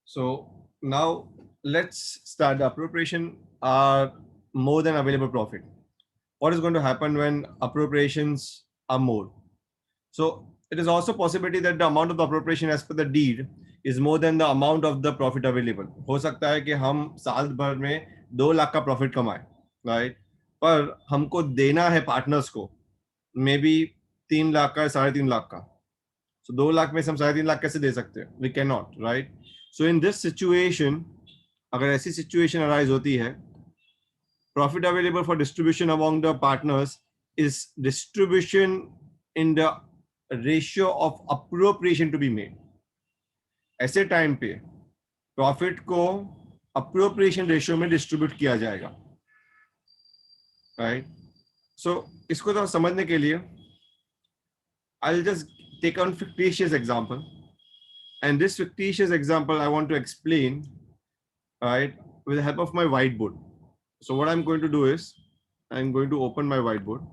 So now let's start. The appropriation are more than available profit. What is going to happen when appropriations are more? So it is also possibility that the amount of the appropriation as per the deed is more than the amount of the profit available. हो सकता है कि हम साल भर में 2 लाख का profit कमाएं, राइट? पर हमको देना है पार्टनर्स को मे बी 3 लाख का, 3.5 लाख का. So 2 लाख में से हम 3.5 लाख कैसे दे सकते हैं? We cannot, right? So in this situation, अगर ऐसी सिचुएशन अराइज होती है, profit available for distribution among the partners is distribution in the ratio of appropriation to be made. ऐसे टाइम पे प्रॉफिट को अप्रोप्रिएशन रेशियो में डिस्ट्रीब्यूट किया जाएगा, राइट? सो इसको तो समझने के लिए I'll just take on fictitious example, and this fictitious example I want to explain, right, with the help of my whiteboard. So what I'm going to do is I'm going to open my whiteboard.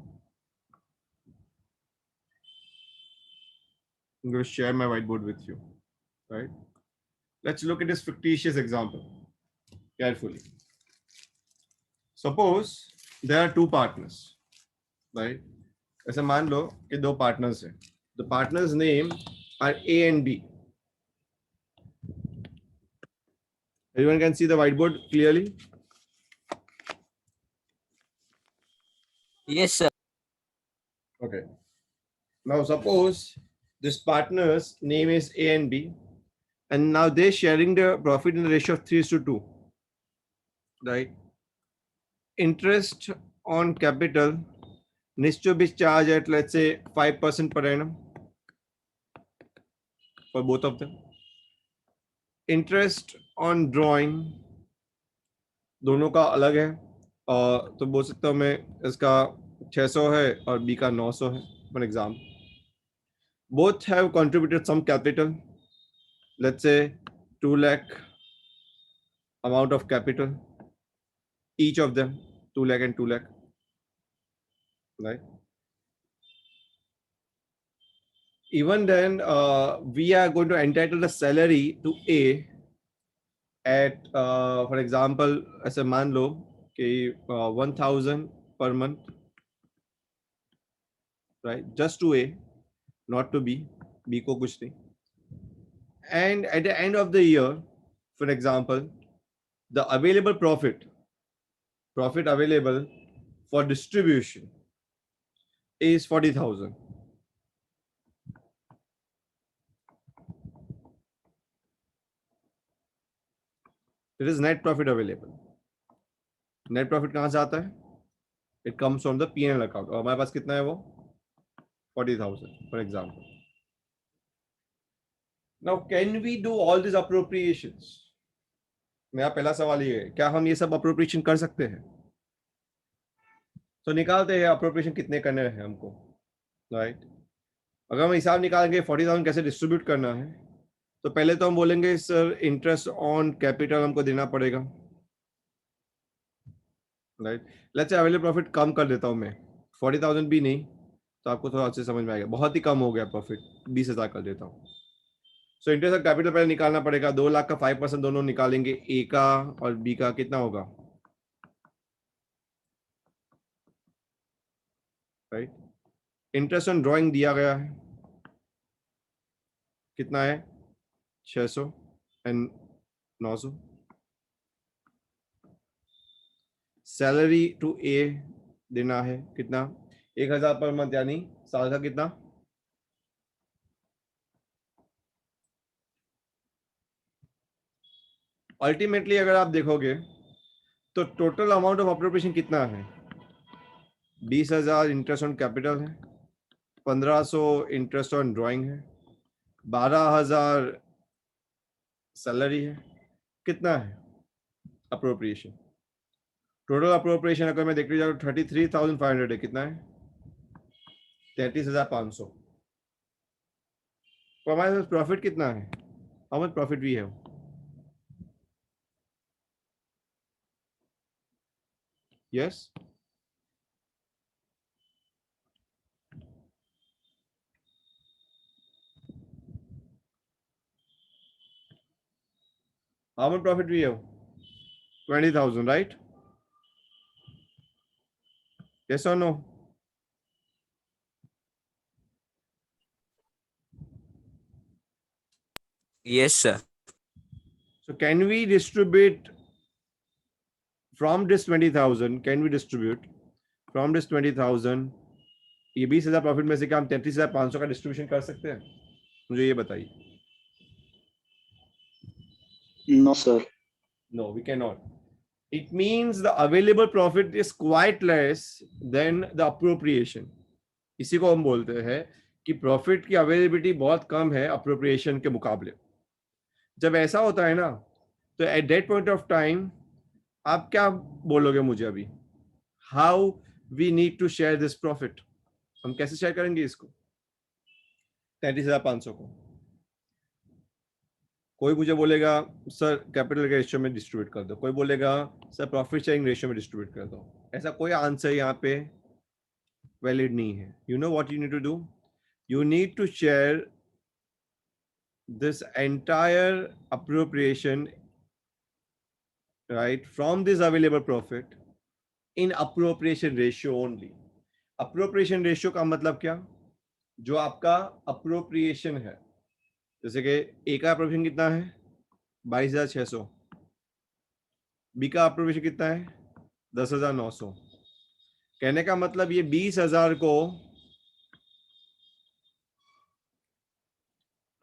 I'm going to share my whiteboard with you, right? Let's look at this fictitious example carefully. Suppose there are two partners, right? ऐसे मान लो कि दो partners हैं. The partners' name are A and B. Everyone can see the whiteboard clearly? Yes, sir. Okay. Now suppose this partner's name is A and B, and now they're sharing the profit in the ratio of 3:2, right? Interest on capital needs to be charged at, let's say, 5% per annum for both of them. Interest on drawing दोनों का अलग है, और तो बोल सकता हूँ मैं इसका 600 है और बी का 900 है, for example. Both have contributed some capital, let's say 2 lakh amount of capital, each of them 2 lakh and 2 lakh, right? Even then, we are going to entitle the salary to A at, for example, as a मान लो कि 1,000 per month, right? Just to A, not to B. B को कुछ नहीं. And at the end of the year, for example, the available profit available for distribution is 40,000. It is net profit available. Net profit कहाँ से आता है? It comes from the P&L account. और हमारे पास कितना है वो? 40,000, for example. Now, can we do all these appropriations? मेरा पहला सवाल ये है, क्या हम ये सब appropriation कर सकते हैं? तो निकालते हैं appropriation कितने करने हैं हमको, right? अगर हम हिसाब निकालेंगे 40,000 कैसे डिस्ट्रीब्यूट करना है, तो पहले तो हम बोलेंगे सर इंटरेस्ट ऑन कैपिटल हमको देना पड़ेगा, right? Let's say available profit कम कर देता हूं मैं, 40,000 भी नहीं, तो आपको थोड़ा अच्छे समझ में आएगा, बहुत ही कम हो गया प्रॉफिट, 20,000 कर देता हूँ. सो इंटरेस्ट ऑन कैपिटल पहले निकालना पड़ेगा. 2 लाख का 5% दोनों निकालेंगे, ए का और बी का कितना होगा, राइट? इंटरेस्ट ऑन ड्रॉइंग दिया गया है, कितना है, 600 एंड 900. सैलरी टू ए देना है कितना, 1,000 पर मंथ, यानी साल का कितना, अल्टीमेटली अगर आप देखोगे तो टोटल अमाउंट ऑफ अप्रोप्रिएशन कितना है, 20,000 इंटरेस्ट ऑन कैपिटल है, 1,500 इंटरेस्ट ऑन ड्राइंग है, 12,000 सैलरी है, कितना है अप्रोप्रिएशन? टोटल अप्रोप्रिएशन अगर मैं देख लीजिए 33,500 है, कितना है, 33,500. तो हमारे पास प्रॉफिट कितना है, how much profit we have? Yes, How much profit we have? 20,000, right? Yes or no? Yes, sir. So can we distribute from this 20,000? Can we distribute from this 20,000? ये 20,000 प्रॉफिट में से क्या हम 33,500 का डिस्ट्रीब्यूशन कर सकते हैं? मुझे ये बताइए. No, sir. No, we cannot. It means the available profit is quite less than the appropriation. इसी को हम बोलते हैं कि प्रॉफिट की अवेलेबिलिटी बहुत कम है अप्रोप्रिएशन के मुकाबले. जब ऐसा होता है ना, तो at that point of time आप क्या बोलोगे मुझे अभी? How we need to share this profit. हम कैसे शेयर करेंगे इसको 33,500 को? कोई मुझे बोलेगा सर कैपिटल के रेशियो में डिस्ट्रीब्यूट कर दो, कोई बोलेगा सर प्रॉफिट शेयरिंग रेशियो में डिस्ट्रीब्यूट कर दो. ऐसा कोई आंसर यहाँ पे वैलिड नहीं है. You know what you need to do? You need to share this entire appropriation, right, from this available profit in appropriation ratio only. appropriation ratio का मतलब क्या? जो आपका appropriation है, जैसे कि ए का appropriation कितना है 22,600, बी का appropriation कितना है 10,900. कहने का मतलब ये 20,000 को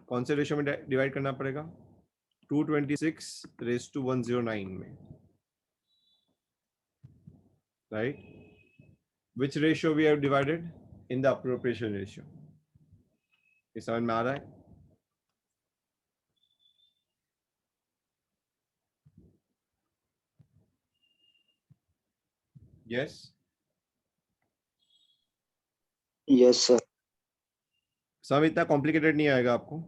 कौन से रेशियो में डिवाइड करना पड़ेगा? 226:109 में, right? Which ratio we have divided? In the appropriation ratio. ये समझ में आ रहा है? Yes. Yes, sir. सम इतना कॉम्प्लिकेटेड नहीं आएगा आपको,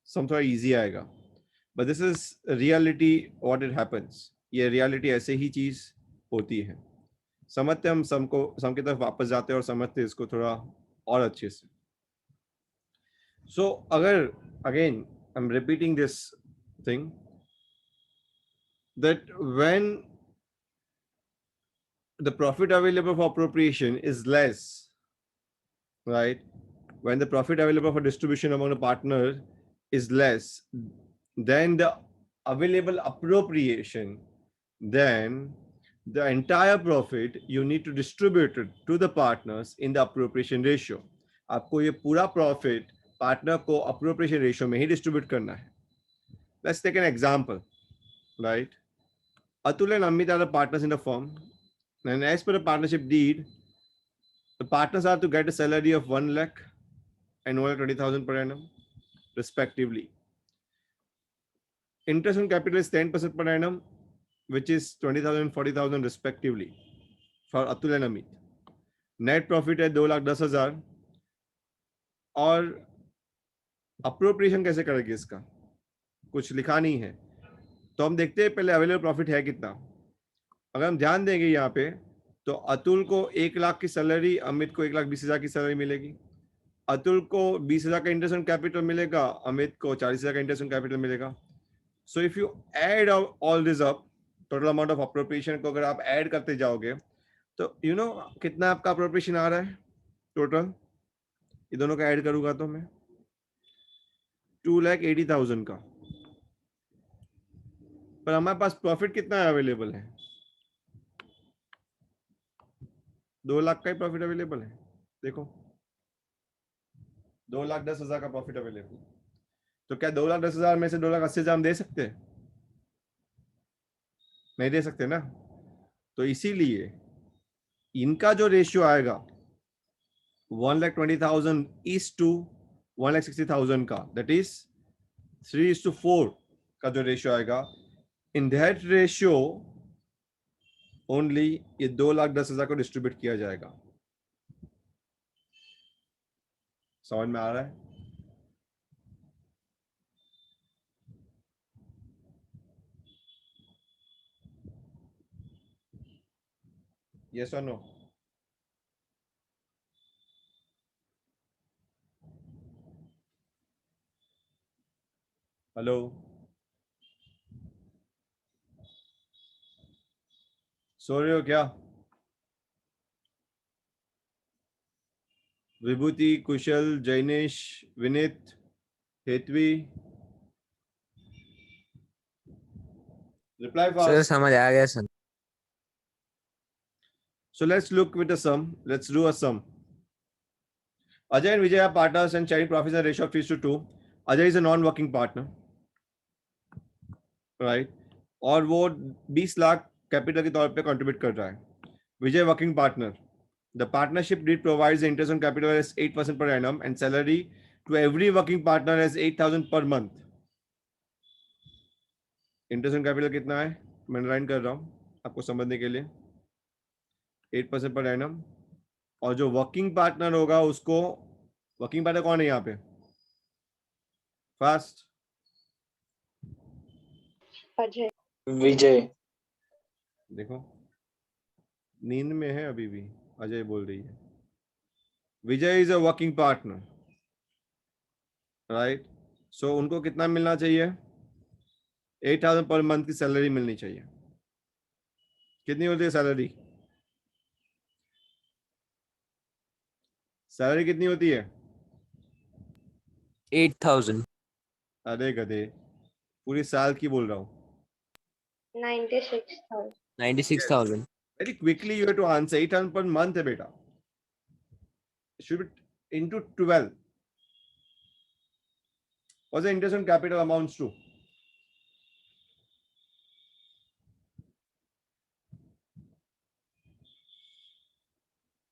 सम थोड़ा इजी आएगा. But this is reality what it happens. ये रियलिटी ऐसे ही चीज होती है. समझते हम सम की तरफ वापस जाते हैं और समझते इसको थोड़ा और अच्छे से. सो अगर again I am repeating this thing that when the profit available for appropriation is less, right? When the profit available for distribution among the partner is less than the available appropriation, then the entire profit you need to distribute it to the partners in the appropriation ratio. आपको ये पूरा profit partner को appropriation ratio में ही distribute करना है. Let's take an example, right? Atul and Amit are the partners in the firm, and as per the partnership deed, the partners are to get a salary of 1 lakh and 1,20,000 per annum, respectively. Interest on capital is 10% per annum, which is 20,000 and 40,000 respectively for Atul and Amit. Net profit है 2,10,000. और appropriation कैसे करेंगे इसका? कुछ लिखा नहीं है, तो हम देखते हैं पहले अवेलेबल प्रॉफिट है कितना. अगर हम ध्यान देंगे यहाँ पे, तो अतुल को 1 लाख की सैलरी, अमित को 1,20,000 की सैलरी मिलेगी. अतुल को 20,000 का इंटरेस्ट ऑन कैपिटल मिलेगा, अमित को 40,000 का इंटरेस्ट ऑन कैपिटल मिलेगा. So if you add all this up, total amount of appropriation को अगर आप ऐड करते जाओगे, तो यू नो कितना आपका अप्रोप्रिएशन आ रहा है टोटल? ये दोनों का ऐड करूंगा तो मैं 2,80,000 का. पर हमारे पास प्रॉफिट कितना है अवेलेबल है? 2 लाख का ही प्रॉफिट अवेलेबल है. देखो 2,10,000 का प्रॉफिट अवेलेबल. तो क्या 2,10,000 में से 2,80,000 हम दे सकते हैं? नहीं दे सकते ना. तो इसीलिए इनका जो रेशियो आएगा 1,20,000 इज टू 1,60,000 का, दैट इज 3:4 का जो रेशियो आएगा, इन दैट रेशियो ओनली ये 2,10,000 को डिस्ट्रीब्यूट किया जाएगा. समझ में आ रहा है? Yes or no? हेलो. सो रहे हो क्या? Vibhuti, Kushal, Jainesh, Vineet, Hetvi, reply sir fast. समझ आ गया sir. So let's look with a sum. Let's do a sum. Ajay and Vijay are partners and sharing profits in a ratio of 3:2. Ajay is a non-working partner, right? और वो 20 lakh capital के तौर पे contribute कर रहा है. Vijay working partner. The partnership deed provides the interest on capital as 8% per annum and salary to every working partner as 8,000 per month. Interest on capital कितना है मैं लाइन कर रहा हूँ आपको समझने के लिए. 8% पर एनम. और जो वर्किंग पार्टनर होगा उसको, वर्किंग पार्टनर कौन है यहाँ पे? फास्ट. अजय. विजय. देखो नींद में है अभी भी. अजय बोल रही है. Vijay is a working partner, right? So उनको कितना मिलना चाहिए? 8,000 पर मंथ की सैलरी मिलनी चाहिए. कितनी होती है सैलरी? सैलरी कितनी होती है? 8,000. अरे गधे, पूरी साल की बोल रहा हूँ. 96,000. 96,000. Very quickly you have to answer. 8,000 per month है बेटा. Should be into 12. What's the interest on capital amounts to?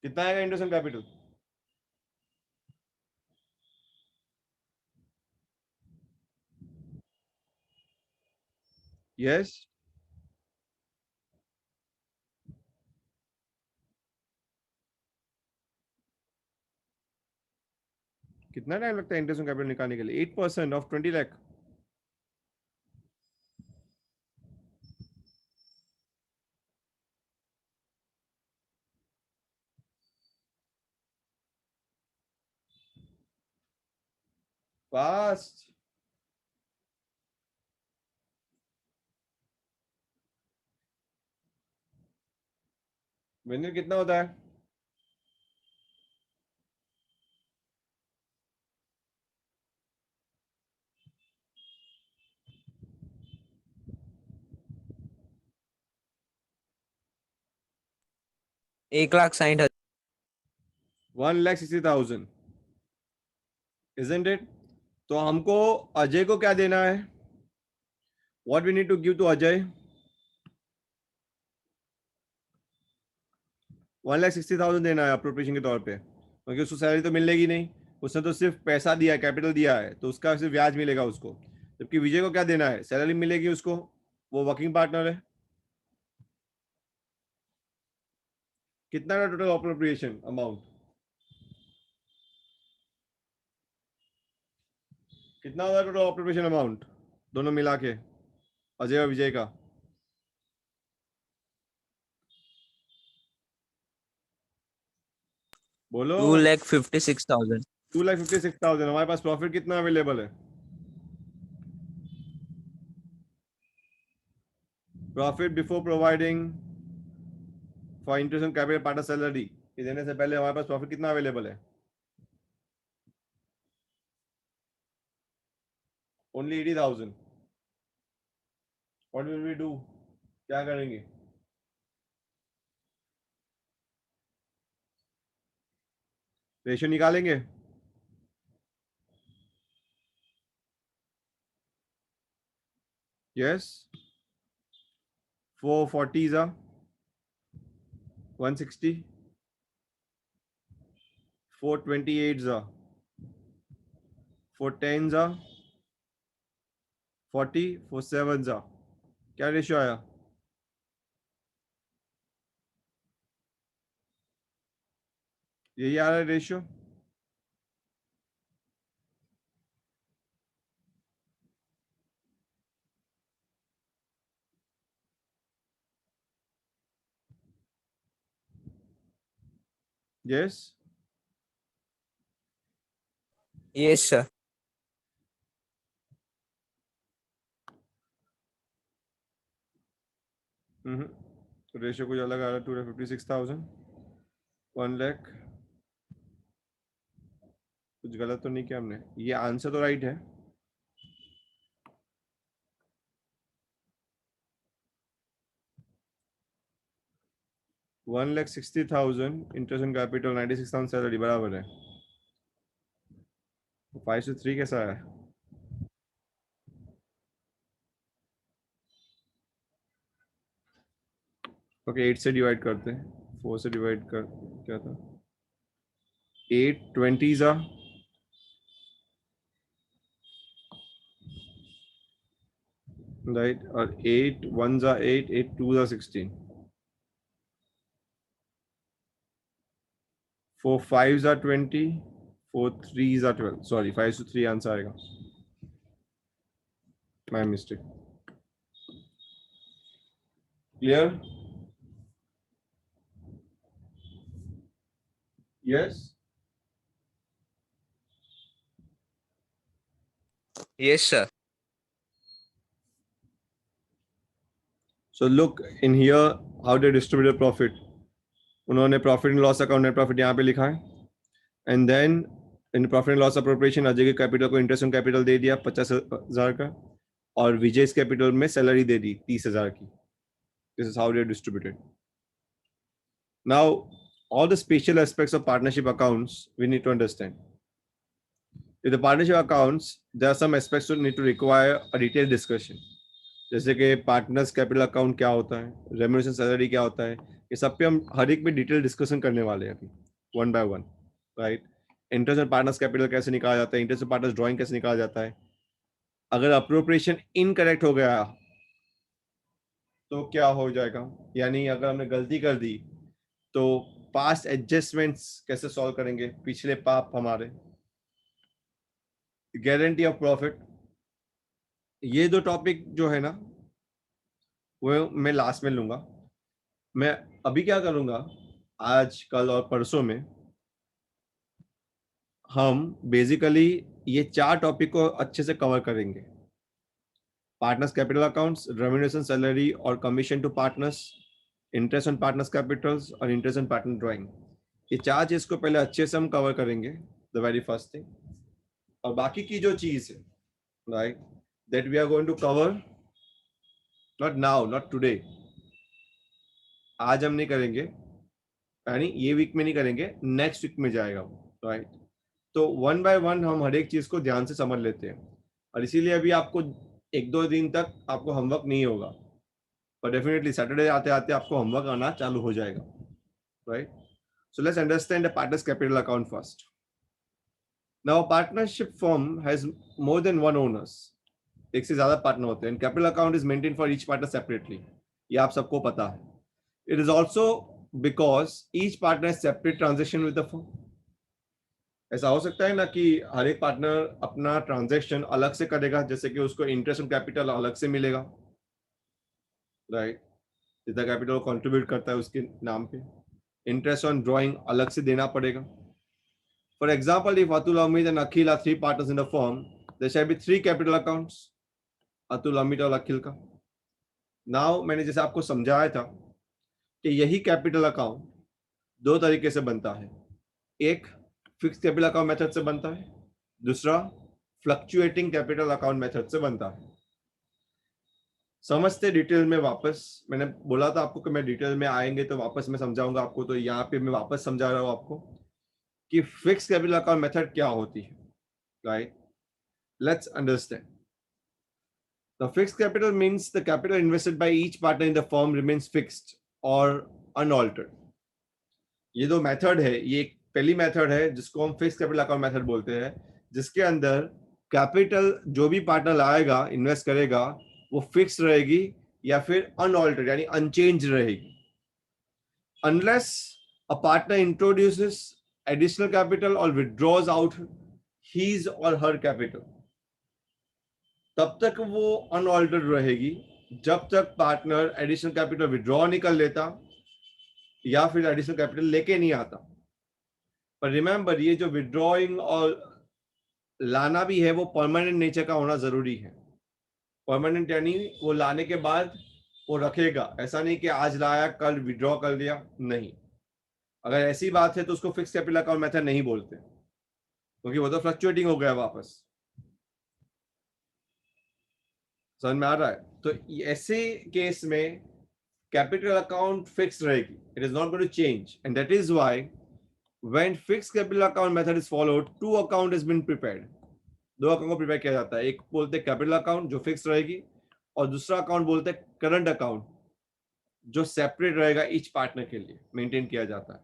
कितना आएगा इंटरेस्ट ऑन कैपिटल? यस. कितना टाइम लगता है इंटरेस्ट ऑन कैपिटल निकालने के लिए? 8% ऑफ 20 लाख. फास्ट. विनियर कितना होता है? एक लाख 60,000. 1,60,000. Isn't it? तो हमको अजय को क्या देना है? What we need to give to Ajay? 1,60,000 देना है अप्रोप्रिएशन के तौर पे, क्योंकि उसको सैलरी तो मिलेगी नहीं. उसने तो सिर्फ पैसा दिया है, कैपिटल दिया है, तो उसका सिर्फ ब्याज मिलेगा उसको. जबकि विजय को क्या देना है? सैलरी मिलेगी उसको. वो वर्किंग पार्टनर है. कितना है टोटल अप्रोप्रिएशन अमाउंट? कितना होगा टोटल अप्रोप्रिएशन अमाउंट दोनों मिला के, अजय और विजय का? बोलो. 2,56,000. 2,56,000. हमारे पास प्रॉफिट कितना अवेलेबल है? Profit before providing for interest on capital partner salary, ये देने से पहले हमारे पास प्रॉफिट कितना अवेलेबल है? Only 80,000. What will we do? क्या करेंगे? रेशियो निकालेंगे. यस. 440 160. 428 410 40. 47 क्या रेशियो आया? यही आ रहा है रेशियो. यस. Yes sir. तो रेशियो कुछ अलग आ रहा है, 256,000, 1 लाख। कुछ गलत तो नहीं किया हमने? ये आंसर तो राइट है। $1,60,000 इंटरेस्ट ऑन कैपिटल, 96,000 सैलरी, बराबर है। 5 से 3 कैसा है? ओके, 8 से डिवाइड करते हैं, 4 से डिवाइड कर, क्या था, 8 20s आ, राइट, और 8 1s आ 8, 8 2s आ 16, 4 5s आ 20, 4 3s आ 12, सॉरी 5 to 3 आंसर आएगा, my mistake. Clear? Yes? Yes, sir. So look in here how they distributed profit. उन्होंने profit and loss account, net profit यहाँ पे लिखा है, and then in profit and loss appropriation Ajay के capital को interest on capital दे दिया 50,000 का, और विजय कैपिटल में सैलरी दे दी 30,000 की. This is how they distributed. Now all the special aspects of partnership accounts we need to understand. In the partnership accounts, there are some aspects that need to require a detailed discussion. जैसे कि partners capital account क्या होता है, remuneration salary क्या होता है, ये सब पे हम हर एक में डिटेल डिस्कशन करने वाले हैं अभी, one by one, right. Interest on partners capital कैसे निकाला जाता है, इंटरेस्ट ऑन पार्टनर्स ड्राइंग कैसे निकाला जाता है, अगर अप्रोप्रिएशन इनकरेक्ट हो गया तो क्या हो जाएगा, यानी अगर हमने गलती कर दी तो पास्ट एडजस्टमेंट्स कैसे सॉल्व करेंगे, पिछले पाप हमारे, गारंटी ऑफ प्रॉफिट. ये दो टॉपिक जो है ना वो मैं लास्ट में लूंगा. मैं अभी क्या करूंगा, आज कल और परसों में हम बेसिकली ये 4 टॉपिक को अच्छे से कवर करेंगे. Partners capital accounts, remuneration salary और commission to partners, interest on partners capitals और इंटरेस्ट ऑन पार्टनर ड्राइंग. ये 4 चीज को पहले अच्छे से हम कवर करेंगे, द वेरी फर्स्ट थिंग. और बाकी की जो चीज है, right, that we are going to cover not now, not today, आज हम नहीं करेंगे, यानी ये वीक में नहीं करेंगे, नेक्स्ट वीक में जाएगा वो, राइट. तो वन बाय वन हम हर एक चीज को ध्यान से समझ लेते हैं, और इसीलिए अभी आपको 1-2 दिन तक आपको होमवर्क नहीं होगा, पर डेफिनेटली सैटरडे आते आते आपको होमवर्क आना चालू हो जाएगा, right. So let's understand the partners capital account first. Now partnership firm has more than one owners. एक से ज्यादा पार्टनर होते हैं. Capital account is maintain for each partner separately, ये आप सबको पता है. It is also because each partner separate transaction with the firm. ऐसा हो सकता है ना कि हर एक पार्टनर अपना ट्रांजैक्शन अलग से करेगा, जैसे कि उसको इंटरेस्ट ऑन कैपिटल अलग से मिलेगा, राइट, जितना कैपिटल कंट्रीब्यूट करता है उसके नाम पे. इंटरेस्ट ऑन ड्राइंग अलग से देना पड़ेगा. For example, if Atul, Amit and Akhil are 3 partners in the firm, there shall be 3 capital accounts, Atul, Amit और अखिल का. नाउ मैंने जैसे आपको समझाया था कि यही कैपिटल अकाउंट 2 तरीके से बनता है. एक फिक्स कैपिटल अकाउंट मेथड से बनता है, दूसरा फ्लक्चुएटिंग कैपिटल अकाउंट मेथड से बनता है. समझते डिटेल में वापस, मैंने बोला था आपको कि मैं डिटेल में आएंगे तो वापस मैं समझाऊंगा आपको, तो यहाँ पे मैं वापस समझा रहा हूँ आपको कि फिक्स कैपिटल अकाउंट मेथड क्या होती है, right. Let's understand. The fixed capital means the capital invested by each partner in the firm remains fixed और अनऑल्टर्ड. ये 2 मेथड है. ये पहली मेथड है जिसको हम फिक्स कैपिटल अकाउंट मेथड बोलते हैं, जिसके अंदर कैपिटल जो भी पार्टनर लाएगा, इन्वेस्ट करेगा, वो फिक्स रहेगी या फिर अनऑल्टर्ड यानी अनचेंज रहेगी. Unless a partner introduces additional capital और विथड्रॉज आउट हिज और हर कैपिटल, तब तक वो अनऑल्टर्ड रहेगी जब तक पार्टनर एडिशनल कैपिटल विथड्रॉ नहीं कर लेता या फिर एडिशनल कैपिटल लेके नहीं आता. पर रिमेंबर, ये जो विड्रॉइंग और लाना भी है वो परमानेंट नेचर का होना जरूरी है. परमानेंट यानी वो लाने के बाद वो रखेगा, ऐसा नहीं कि आज लाया कल विड्रॉ कर दिया, नहीं। अगर ऐसी बात है तो उसको फिक्स कैपिटल अकाउंट मेथड नहीं बोलते, क्योंकि वो तो फ्लक्चुएटिंग हो गया वापस। समझ में आ रहा है? तो ऐसे केस में कैपिटल अकाउंट फिक्स रहेगी, it is not going to change, and that is why when fix capital account method is followed, two account is been prepared, दो अकाउंट को प्रिपेयर किया जाता है। एक बोलते हैं कैपिटल अकाउंट जो फिक्स रहेगी, और दूसरा अकाउंट बोलते हैं करंट अकाउंट जो सेपरेट रहेगा, ईच पार्टनर के लिए मेंटेन किया जाता है।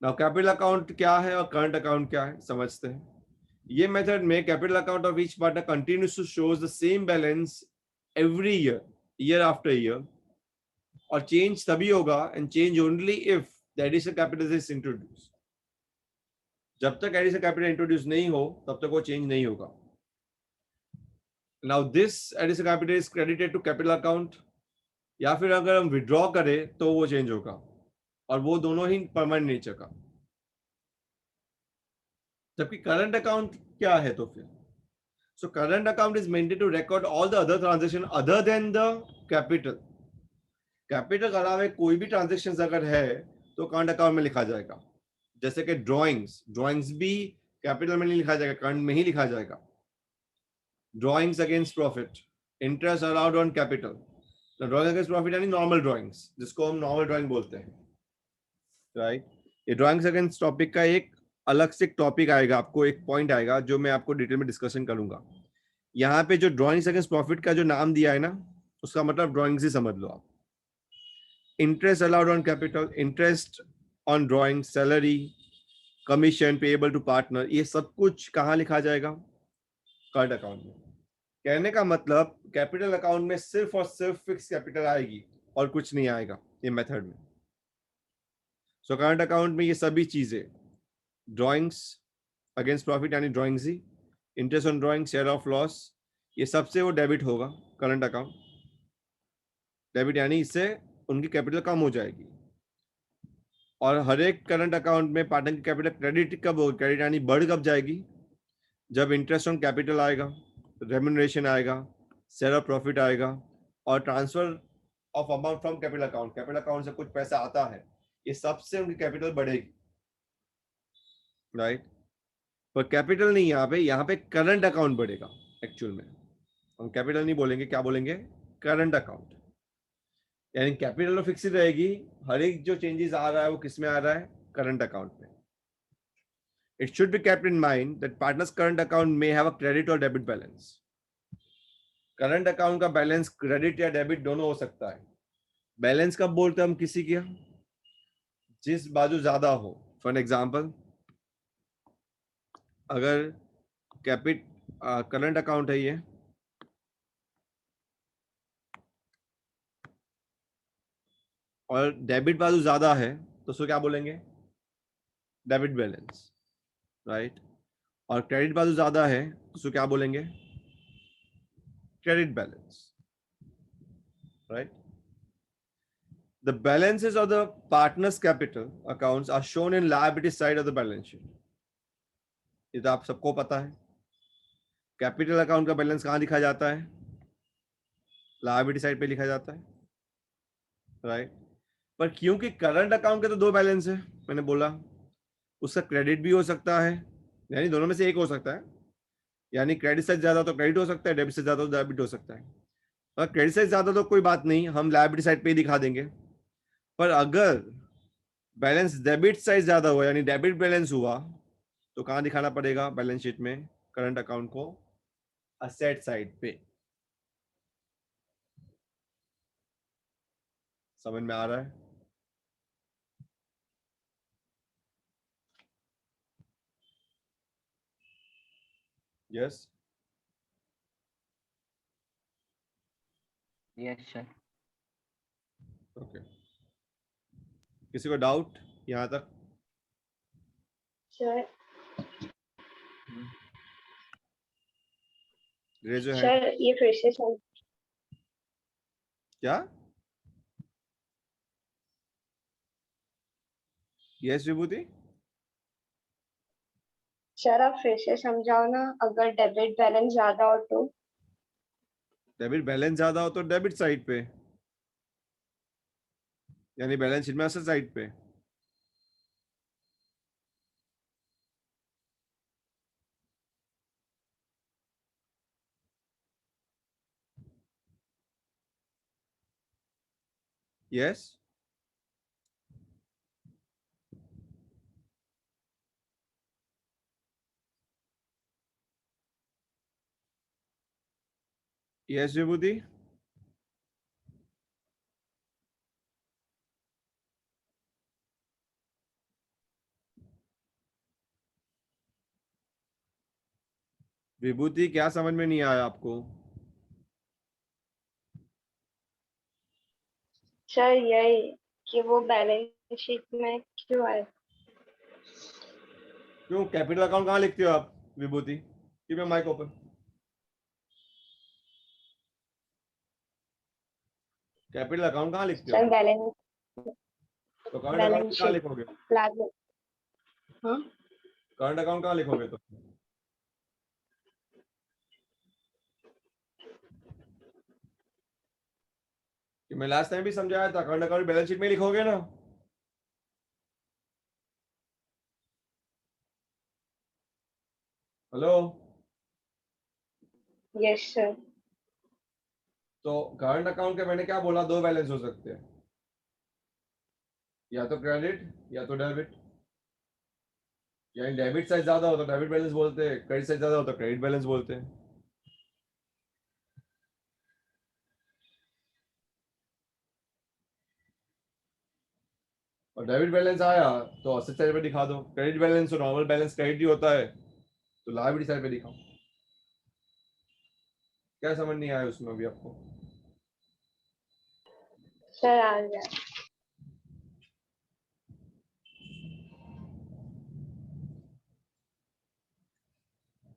नाउ कैपिटल अकाउंट क्या है और करंट अकाउंट क्या है समझते हैं। ये मेथड में capital account of each partner continues to shows the same balance every year, year after year, और चेंज तभी होगा and change only if the additional capital is introduce. जब तक एडिशनल कैपिटल इंट्रोड्यूस नहीं हो तब तक वो चेंज नहीं होगा। Now this additional capital is credited to capital account, या फिर अगर हम विड्रॉ करें तो वो चेंज होगा, और वो दोनों ही परमानेंट नेचर का। जबकि करंट अकाउंट क्या है तो फिर, so current account is maintain to record all the other transaction other than the capital. Capital के अलावा कोई भी ट्रांजैक्शन अगर है तो करंट अकाउंट में लिखा जाएगा। जैसे कि ड्रॉइंग्स भी कैपिटल में नहीं लिखा जाएगा, करंट में ही लिखा जाएगा। Drawings against profit, interest allowed on capital. Drawing against profit यानी नॉर्मल ड्रॉइंग्स, जिसको हम नॉर्मल ड्रॉइंग बोलते हैं, राइट। ये ड्रॉइंग्स अगेंस्ट टॉपिक का एक अलग से टॉपिक आएगा, आपको एक पॉइंट आएगा जो मैं आपको डिटेल में डिस्कशन करूंगा। यहाँ पे जो ड्रॉइंग्स अगेंस्ट प्रॉफिट का जो नाम दिया है ना, उसका मतलब ड्रॉइंग्स ही समझ लो आप। Interest allowed on capital, interest on drawing, salary, commission payable to partner, ये सब कुछ कहाँ लिखा जाएगा? करंट अकाउंट में। कहने का मतलब कैपिटल अकाउंट में सिर्फ और सिर्फ फिक्स कैपिटल आएगी और कुछ नहीं आएगा ये मेथड में। सो करंट अकाउंट में ये सभी चीजें, ड्रॉइंग्स अगेंस्ट प्रॉफिट यानी drawings he, interest on drawing, share of loss, ये सबसे वो डेबिट होगा करंट अकाउंट। डेबिट यानी इससे उनकी कैपिटल कम हो जाएगी। और हर एक करंट अकाउंट में पार्टनर की कैपिटल क्रेडिट कब होगी? क्रेडिट यानी बढ़ कब जाएगी? जब इंटरेस्ट ऑन कैपिटल आएगा, रेम्यूनरेशन आएगा, शेयर ऑफ प्रॉफिट आएगा, और transfer of amount from capital account, capital account से कुछ पैसा आता है, ये सबसे उनकी कैपिटल बढ़ेगी, राइट। पर कैपिटल नहीं, यहाँ पे करंट अकाउंट बढ़ेगा। एक्चुअल में हम कैपिटल नहीं बोलेंगे, क्या बोलेंगे? Current account. यानी कैपिटल तो फिक्स ही रहेगी, हर एक जो चेंजेस आ रहा है वो किस में आ रहा है? करंट अकाउंट में। It should be kept in mind that partner's current account may have a credit or debit balance. Current account का बैलेंस क्रेडिट या डेबिट दोनों हो सकता है। बैलेंस कब बोलते हैं हम किसी की? जिस बाजू ज्यादा हो। फॉर एग्जांपल, अगर करंट अकाउंट है ये, और डेबिट बाजू ज्यादा है तो उसको क्या बोलेंगे? Debit balance, right. और क्रेडिट बाजू ज्यादा है तो उसको क्या बोलेंगे? Credit balance, right. The balances of the partner's capital accounts are shown in liability side of the balance sheet. ये तो आप सबको पता है। कैपिटल अकाउंट का बैलेंस कहाँ लिखा जाता है? लायबिलिटी साइड पे लिखा जाता है, राइट। पर क्योंकि करंट अकाउंट के तो दो बैलेंस है, मैंने बोला उसका क्रेडिट भी हो सकता है, यानी दोनों में से एक हो सकता है। यानी क्रेडिट से ज्यादा तो क्रेडिट हो सकता है, डेबिट से ज्यादा तो डेबिट हो सकता है। और क्रेडिट से ज्यादा तो कोई बात नहीं, हम लायबिलिटी साइड पे ही दिखा देंगे। पर अगर बैलेंस डेबिट साइड ज्यादा हुआ, यानी डेबिट बैलेंस हुआ, तो कहां दिखाना पड़ेगा बैलेंस शीट में करंट अकाउंट को? असेट साइड पे। समझ में आ रहा है? Yes, yes sir. ओके। किसी को डाउट यहां तक? Sir raise your hand. Sir ये फिर से सर क्या? यस विभूति? सर आप फिर से समझाओ ना, अगर डेबिट बैलेंस ज्यादा हो तो? डेबिट बैलेंस ज्यादा हो तो डेबिट साइड पे, यानी बैलेंस शीट में असेट साइड पे। यस, यस विभूति। विभूति क्या समझ में नहीं आया आपको? सर यही कि वो बैलेंस शीट में क्यों आए? क्यों, कैपिटल अकाउंट कहाँ लिखते हो आप Vibhuti? Keep your mic open. Capital account कहाँ लिखते हो? सर बैलेंस तो करंट अकाउंट बैलेंस कहाँ शीट लिखोगे? लागू। हाँ करंट अकाउंट कहाँ लिखोगे तो? कि मैं लास्ट टाइम भी समझाया था, करंट अकाउंट बैलेंस शीट में लिखोगे ना। हेलो। Yes sir. तो करंट अकाउंट के मैंने क्या बोला, दो बैलेंस हो सकते हैं, या तो क्रेडिट या तो डेबिट। यानी डेबिट साइज ज्यादा हो तो डेबिट बैलेंस बोलते हैं, क्रेडिट साइज ज्यादा हो तो क्रेडिट बैलेंस बोलते हैं। और डेबिट बैलेंस आया तो असेट साइड पे दिखा दो, क्रेडिट बैलेंस और नॉर्मल बैलेंस क्रेडिट ही होता है तो लायबिलिटी साइड पे दिखाओ। क्या समझ नहीं आया उसमें अभी आपको? सर आ गया।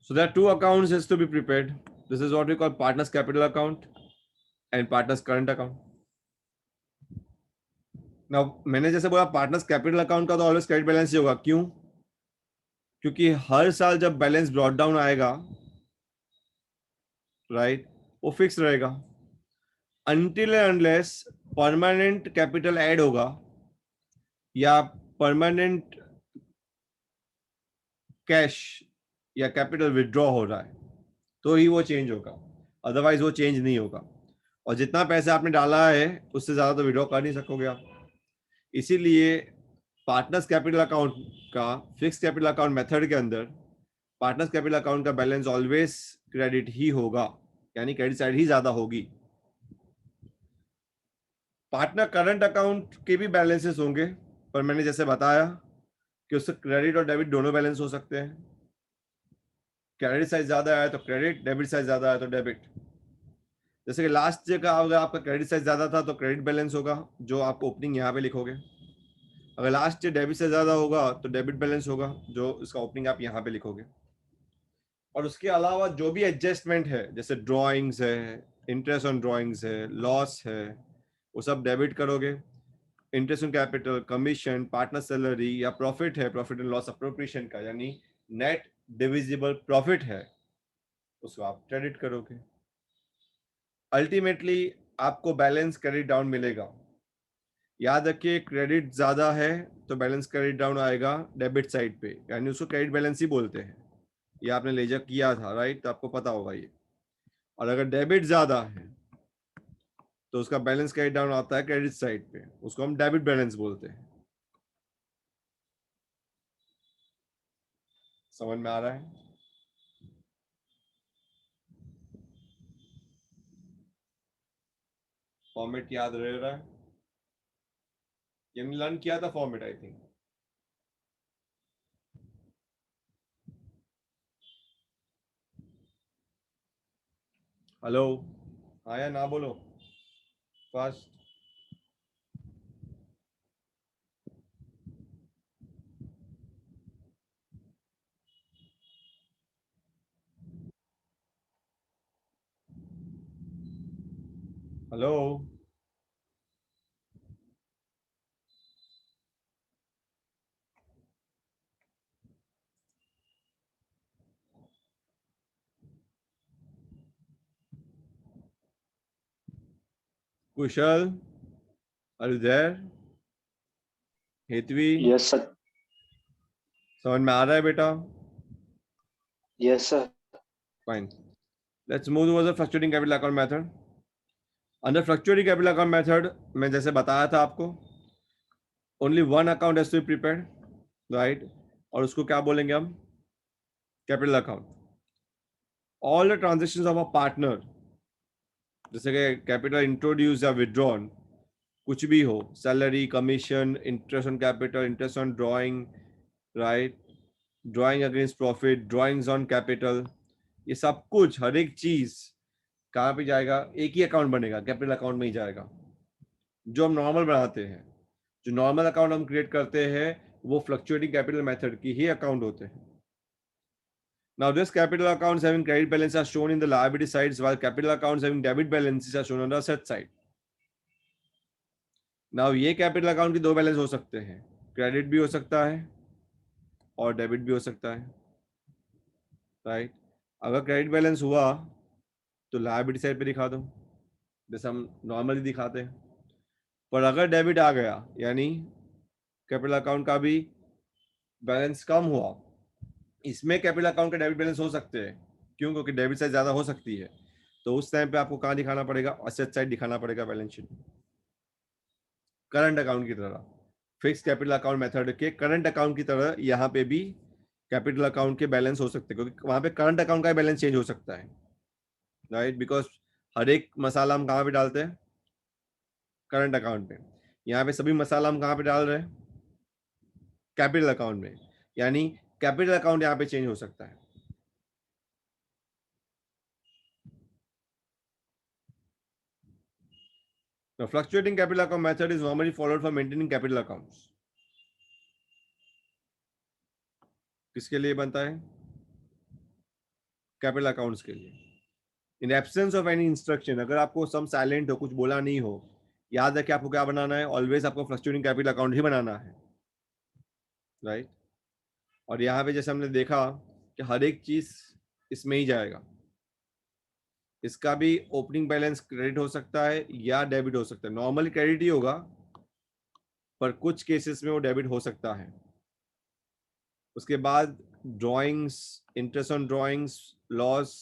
So there are two accounts has to be prepared. This is what we call partners capital account and partners current account. Now मैंने जैसे बोला पार्टनर्स कैपिटल अकाउंट का तो ऑलवेज क्रेडिट बैलेंस ही होगा। क्यों? क्योंकि हर साल जब बैलेंस ब्रॉट डाउन आएगा, राइट, वो फिक्स रहेगा until unless permanent capital add होगा या परमानेंट कैश या कैपिटल विड्रॉ हो रहा है तो ही वो चेंज होगा, अदरवाइज वो चेंज नहीं होगा। और जितना पैसा आपने डाला है उससे ज्यादा तो विड्रॉ कर नहीं सकोगे आप। इसीलिए पार्टनर्स कैपिटल अकाउंट का फिक्स कैपिटल अकाउंट मेथड के अंदर पार्टनर्स कैपिटल अकाउंट का बैलेंस ऑलवेज क्रेडिट ही होगा, यानी क्रेडिट साइड ही ज्यादा होगी। पार्टनर करंट अकाउंट के भी बैलेंसेस होंगे, पर मैंने जैसे बताया कि उससे क्रेडिट और डेबिट दोनों बैलेंस हो सकते हैं। क्रेडिट साइज ज्यादा आया तो क्रेडिट, डेबिट साइज ज्यादा आया तो डेबिट। जैसे कि लास्ट ईयर का अगर आपका क्रेडिट साइज ज्यादा था तो क्रेडिट बैलेंस होगा जो आप ओपनिंग यहाँ पे लिखोगे। अगर लास्ट ईयर डेबिट से ज्यादा होगा तो डेबिट बैलेंस होगा जो इसका ओपनिंग आप यहाँ पे लिखोगे। और उसके अलावा जो भी एडजस्टमेंट है जैसे ड्रॉइंग्स है, इंटरेस्ट ऑन ड्रॉइंग्स है, लॉस है, वो सब डेबिट करोगे। Interest on capital, commission, partner salary या प्रॉफिट है, प्रॉफिट एंड लॉस अप्रोप्रिएशन का यानी नेट डिविजिबल प्रॉफिट है, उसको आप क्रेडिट करोगे। अल्टीमेटली आपको बैलेंस क्रेडिट डाउन मिलेगा। याद रखिए क्रेडिट ज्यादा है तो बैलेंस क्रेडिट डाउन आएगा डेबिट साइड पे, यानी उसको क्रेडिट बैलेंस ही बोलते हैं। ये आपने लेजर किया था, राइट, तो आपको पता होगा ये। और अगर डेबिट ज्यादा है तो उसका बैलेंस क्रेडिट डाउन आता है क्रेडिट साइड पे, उसको हम डेबिट बैलेंस बोलते हैं। समझ में आ रहा है? फॉर्मेट याद रह रहा है? ये लर्न किया था फॉर्मेट आई थिंक। हेलो, हाँ या ना बोलो fast. Hello, Kushal, are you there? Hetvi, Yes, sir. समझ में आ रहा है बेटा? Yes, sir. Fine. Let's move towards the fluctuating capital account method. Under fluctuating capital account method, मैं जैसे बताया था आपको, only one account has to be prepared, right? और उसको क्या बोलेंगे हम? Capital account. All the transactions of a partner, जैसे कि capital introduced या withdrawn, कुछ भी हो, salary, commission, interest on capital, interest on drawing, right? Drawing against profit, drawings on capital, ये सब कुछ, हर एक चीज कहाँ पे जाएगा? एक ही अकाउंट बनेगा, कैपिटल अकाउंट में ही जाएगा, जो हम नॉर्मल बनाते हैं। जो नॉर्मल अकाउंट हम क्रिएट करते हैं वो फ्लक्चुएटिंग कैपिटल मेथड की ही अकाउंट होते हैं। Now this capital accounts having credit balance are shown in the liability sides while capital accounts having debit balances are shown on the asset side. Now ये capital account की दो balance हो सकते हैं, credit भी हो सकता है और डेबिट भी हो सकता है, राइट? अगर क्रेडिट बैलेंस हुआ तो लायबिलिटी साइड पे दिखा दो, जैसे हम नॉर्मली दिखाते हैं। पर अगर डेबिट आ गया, यानी कैपिटल अकाउंट का भी बैलेंस कम हुआ, इसमें कैपिटल अकाउंट का डेबिट बैलेंस हो सकते हैं, क्यों? क्योंकि डेबिट साइड ज्यादा हो सकती है, तो उस टाइम पे आपको कहाँ दिखाना पड़ेगा? असेट साइड दिखाना पड़ेगा बैलेंस शीट, करंट अकाउंट की तरह। फिक्स कैपिटल अकाउंट मेथड के करंट अकाउंट की तरह यहाँ पे भी कैपिटल अकाउंट के बैलेंस हो सकते हैं, क्योंकि वहां पे करंट अकाउंट का बैलेंस चेंज हो सकता है, राइट? बिकॉज हर एक मसाला हम कहाँ पे डालते हैं? करंट अकाउंट पे। यहाँ पे सभी मसाला हम कहाँ पे डाल रहे हैं? कैपिटल अकाउंट में, यानी कैपिटल अकाउंट यहाँ पे चेंज हो सकता है। The fluctuating capital account method is normally followed for maintaining capital accounts. किसके लिए बनता है? कैपिटल अकाउंट्स के लिए। In absence of any instruction, अगर आपको सम साइलेंट हो, कुछ बोला नहीं हो, याद रखिए आपको क्या बनाना है? ऑलवेज आपको फ्लक्चुएटिंग कैपिटल अकाउंट ही बनाना है, राइट? और यहाँ पे जैसे हमने देखा कि हर एक चीज इसमें ही जाएगा। इसका भी ओपनिंग बैलेंस क्रेडिट हो सकता है या डेबिट हो सकता है। नॉर्मली क्रेडिट ही होगा, पर कुछ केसेस में वो डेबिट हो सकता है। उसके बाद drawings, interest on drawings, loss,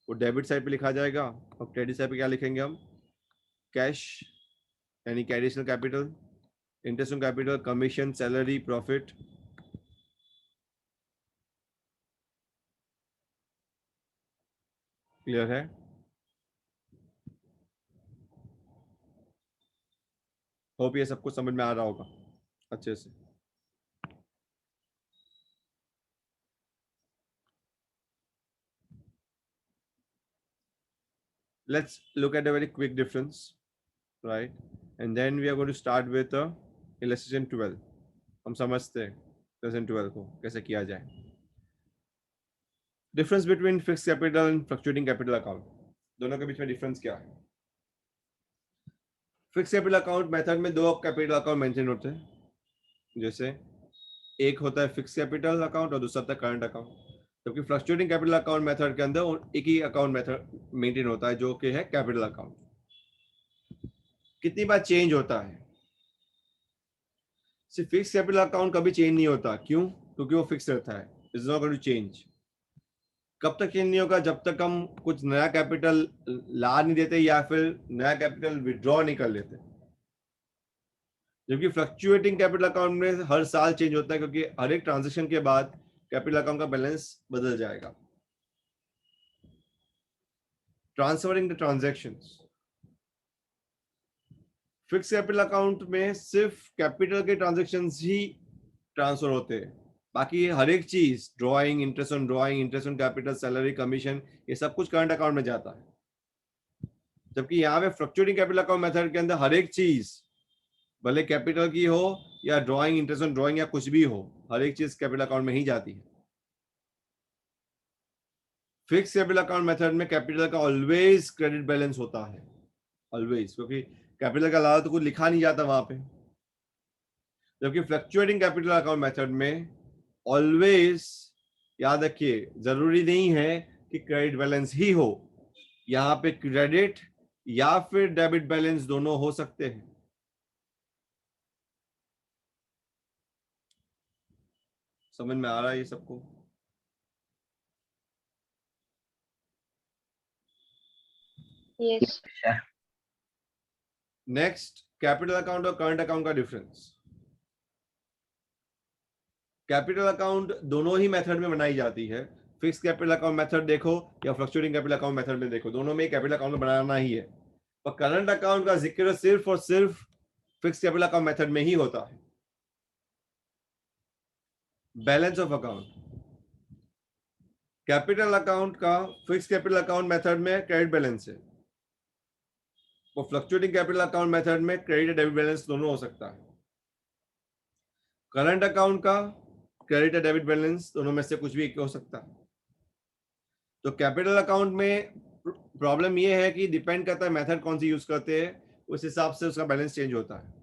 वो डेबिट साइड पे लिखा जाएगा, और क्रेडिट साइड पे क्या लिखेंगे हम? कैश, यानी additional capital, interest on capital, commission, salary, profit. Clear है? होप ये सब कुछ समझ में आ रहा होगा अच्छे से। Let's look at a very quick difference, right? And then we are going to start with illustration 12. हम समझते हैं lesson 12 को कैसे किया जाए। Difference between fixed capital and fluctuating capital account, दोनों के बीच में डिफरेंस क्या है? फिक्स कैपिटल अकाउंट मेथड में दो कैपिटल अकाउंट मेंटेन होते हैं, जैसे एक होता है फिक्स कैपिटल अकाउंट और दूसरा होता है करंट अकाउंट। जबकि फ्लक्चुएटिंग कैपिटल अकाउंट मेथड के अंदर एक ही अकाउंट मेथड मेंटेन होता है, जो कि है कैपिटल अकाउंट। कितनी बार चेंज होता है? सिर्फ फिक्स कैपिटल अकाउंट कभी चेंज नहीं होता, क्यों? क्योंकि वो फिक्स रहता है, is not going to change. कब तक चेंज नहीं होगा? जब तक हम कुछ नया कैपिटल ला नहीं देते या फिर नया कैपिटल विड्रॉ नहीं कर लेते। जबकि फ्लक्चुएटिंग कैपिटल अकाउंट में हर साल चेंज होता है, क्योंकि हर एक ट्रांजेक्शन के बाद कैपिटल अकाउंट का बैलेंस बदल जाएगा। Transferring the transactions, fix capital account में सिर्फ कैपिटल के ट्रांजैक्शंस ही ट्रांसफर होते हैं, बाकी हर एक चीज, drawing, interest on drawing, interest on capital, salary, commission, ये सब कुछ करंट अकाउंट में जाता है। जबकि यहाँ पे फ्लक्चुएटिंग कैपिटल अकाउंट मेथड के अंदर हर एक चीज, भले कैपिटल की हो या ड्राइंग, इंटरेस्ट ऑन ड्राइंग या कुछ भी हो, हर एक चीज कैपिटल अकाउंट में ही जाती है। फिक्स कैपिटल अकाउंट मेथड में कैपिटल का ऑलवेज क्रेडिट बैलेंस होता है, ऑलवेज, क्योंकि कैपिटल का अलावा तो कुछ लिखा नहीं जाता वहां पे। जबकि फ्लक्चुएटिंग कैपिटल अकाउंट मेथड में ऑलवेज, याद रखिए, जरूरी नहीं है कि क्रेडिट बैलेंस ही हो, यहाँ पे क्रेडिट या फिर डेबिट बैलेंस दोनों हो सकते हैं। समझ में आ रहा है ये सबको? Yes. नेक्स्ट, कैपिटल अकाउंट और करंट अकाउंट का डिफरेंस। कैपिटल अकाउंट दोनों ही मेथड में बनाई जाती है। फिक्स कैपिटल अकाउंट मेथड देखो या फ्लक्चुएटिंग कैपिटल अकाउंट मेथड में देखो, दोनों में कैपिटल अकाउंट बनाना ही है। पर करंट अकाउंट का जिक्र सिर्फ और सिर्फ फिक्स कैपिटल अकाउंट मेथड में ही होता है। Balance of account, capital account का फिक्स कैपिटल अकाउंट मेथड में क्रेडिट बैलेंस है, वो फ्लक्चुएटिंग कैपिटल अकाउंट मेथड में क्रेडिट और डेबिट बैलेंस दोनों हो सकता है। करंट अकाउंट का क्रेडिट और डेबिट बैलेंस दोनों में से कुछ भी एक हो सकता है। तो कैपिटल अकाउंट में प्रॉब्लम ये है कि डिपेंड करता है मेथड कौन सी यूज करते हैं, उस हिसाब से उसका बैलेंस चेंज होता है।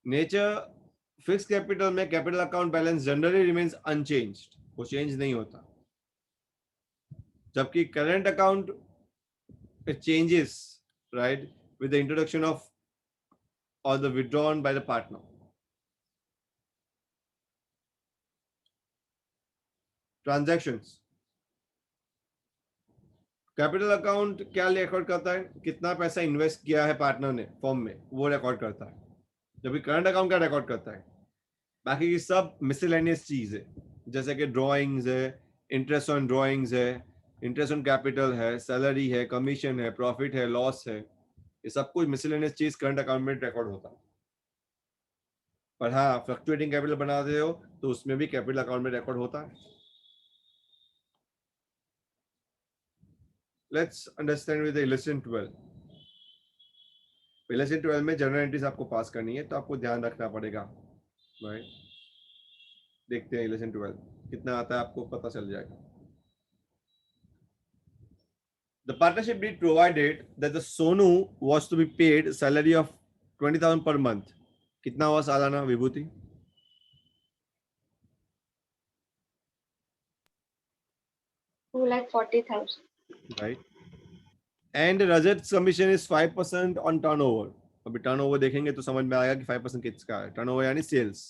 नेचर फिक्स कैपिटल में capital account balance generally remains unchanged, वो चेंज नहीं होता, जबकि current account it changes, right, with the introduction of or the withdrawn by the partner. Transactions, capital account क्या रिकॉर्ड करता है? कितना पैसा इन्वेस्ट किया है पार्टनर ने फॉर्म में, वो रिकॉर्ड करता है। जबकि करंट अकाउंट क्या रिकॉर्ड करता है? बाकी की सब मिसलेनियस चीज है, जैसे कि ड्रॉइंग्स है, इंटरेस्ट ऑन ड्रॉइंग्स है, इंटरेस्ट ऑन कैपिटल है, सैलरी है, कमीशन है, प्रॉफिट है, लॉस है, ये सब कुछ मिसलेनियस चीज करंट अकाउंट में रिकॉर्ड होता है। पर हाँ, फ्लक्चुएटिंग कैपिटल बनाते हो तो उसमें भी कैपिटल अकाउंट में रिकॉर्ड होता है। Let's understand with election 12। Election 12 में जनरल एंट्रीज आपको पास करनी है, तो आपको ध्यान रखना पड़ेगा, राइट? देखते हैं इलेक्शन 12 कितना आता है, आपको पता चल जाएगा। The partnership deed provided that the Sonu was to be paid salary of 20,000 per month. कितना हुआ सालाना विभूति? Two lakh 40,000. Right. And Rajat's commission is 5% on turnover. अभी टर्नओवर देखेंगे तो समझ में आएगा कि 5% किसका है। टर्नओवर यानी sales.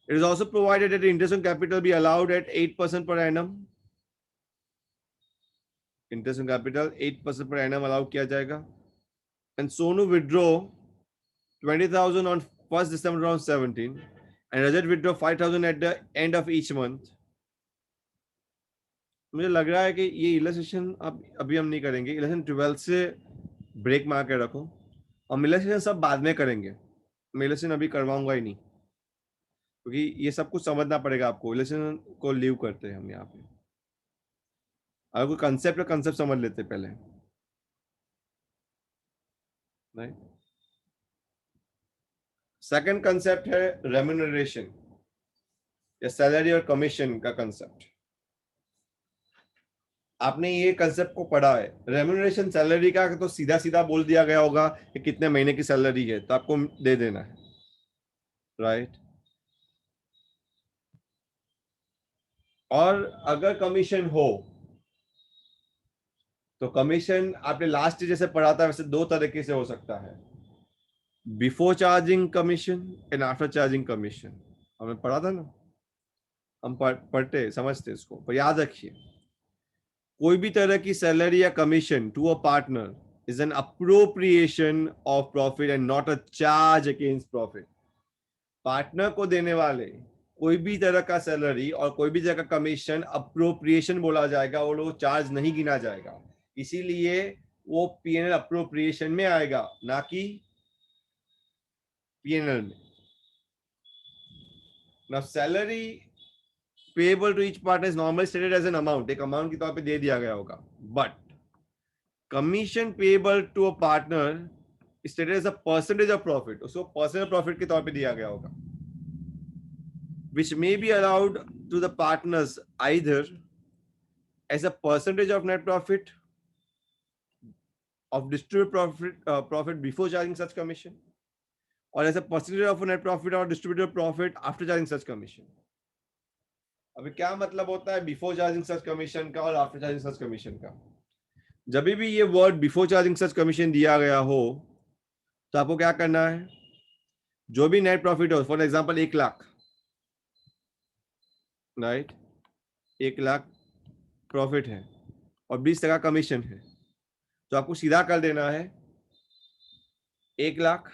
It is also provided that the interest on capital be allowed at 8% per annum. Interest on capital 8% per annum allowed किया जाएगा। And Sonu withdraw 20,000 on 1st December 2017, and Rajat withdraw 5,000 at the end of each month. मुझे लग रहा है कि ये illustration अभी हम नहीं करेंगे, इलस्ट्रेशन 12 से ब्रेक मार के रखो, हम इलस्ट्रेशन सब बाद में करेंगे। मैं इलस्ट्रेशन अभी करवाऊंगा ही नहीं, क्योंकि ये सब कुछ समझना पड़ेगा आपको। इलस्ट्रेशन को लीव करते हैं हम यहाँ पे। अगर कोई कंसेप्ट समझ लेते पहले, राइट? सेकंड कंसेप्ट है रेम्यूनरेशन या सैलरी और कमीशन का कंसेप्ट। आपने ये कंसेप्ट को पढ़ा है। रेम्यूनरेशन सैलरी का तो सीधा सीधा बोल दिया गया होगा कि कितने महीने की सैलरी है तो आपको दे देना है, राइट? और अगर कमीशन हो तो कमीशन आपने लास्ट जैसे पढ़ा था वैसे दो तरीके से हो सकता है, before charging commission and after charging commission. हमने पढ़ा था ना, हम पढ़ते समझते इसको, पर याद रखिए कोई भी तरह की सैलरी या commission to a partner is an appropriation of profit and not a charge against profit. Partner को देने वाले कोई भी तरह का सैलरी और कोई भी तरह का कमीशन अप्रोप्रिएशन बोला जाएगा, वो लोग चार्ज नहीं गिना जाएगा, इसीलिए वो पीएनएल अप्रोप्रिएशन में आएगा, ना कि पीएनएल में। ना salary payable to each partner is normally stated as an amount, एक अमाउंट के तौर पे दे दिया गया होगा, but commission payable to a partner stated as a percentage of profit, उसको परसेंटेज ऑफ प्रॉफिट के तौर पे दिया गया होगा, which may be allowed to the partners either as a percentage of net profit of distributed profit before charging such commission, or as a percentage of net profit or distributed profit after charging such commission. अभी क्या मतलब होता है before charging सच commission का और after charging सच commission का? जब भी ये वर्ड बिफोर चार्जिंग सच कमीशन दिया गया हो तो आपको क्या करना है? जो भी नेट प्रॉफिट हो, for example 1 lakh, right, 1 lakh profit है और 20% कमीशन है, तो आपको सीधा कर देना है 1 लाख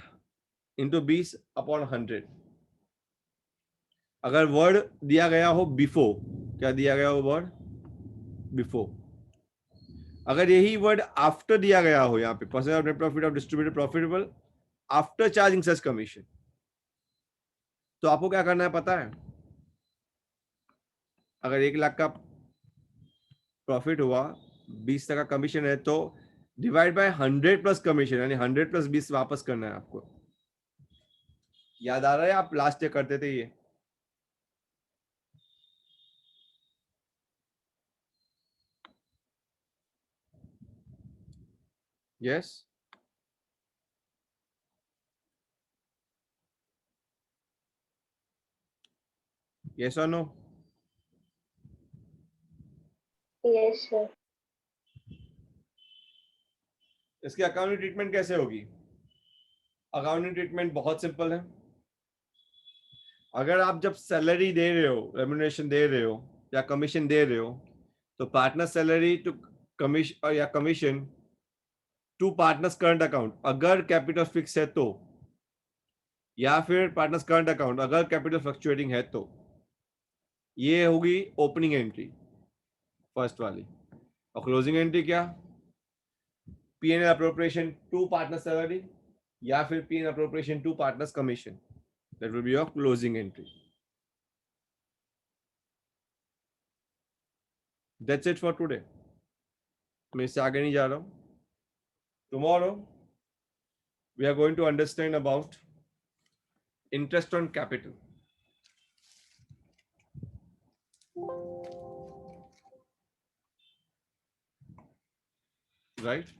इंटू 20/100। अगर वर्ड दिया गया हो बिफोर, क्या दिया गया हो वर्ड? बिफोर। अगर यही वर्ड आफ्टर दिया गया हो, यहाँ पे percent of net profit of distributed profitable after charging such commission, तो आपको क्या करना है पता है? अगर 1 लाख का प्रॉफिट हुआ, 20% कमीशन है, तो डिवाइड बाय 100 प्लस कमीशन, यानी 100 प्लस 20 वापस करना है आपको। याद आ रहा है आप लास्ट ईयर करते थे ये? यस? यस और नो? Yes, sir. इसकी अकाउंटिंग ट्रीटमेंट कैसे होगी? अकाउंटिंग ट्रीटमेंट बहुत सिंपल है। अगर आप जब सैलरी दे रहे हो, रेम्युनरेशन दे रहे हो या कमीशन दे रहे हो, तो पार्टनर सैलरी टू कमीशन या commission to partners current account अगर कैपिटल फिक्स है तो, या फिर पार्टनर्स करंट अकाउंट अगर कैपिटल फ्लक्चुएटिंग है तो, ये होगी ओपनिंग एंट्री फर्स्ट वाली। और क्लोजिंग एंट्री क्या? P&L appropriation to partner salary या फिर P&L appropriation to partners commission. That will be your closing entry. That's it for today. मैं इससे आगे नहीं जा रहा हूँ. Tomorrow we are going to understand about interest on capital. Right?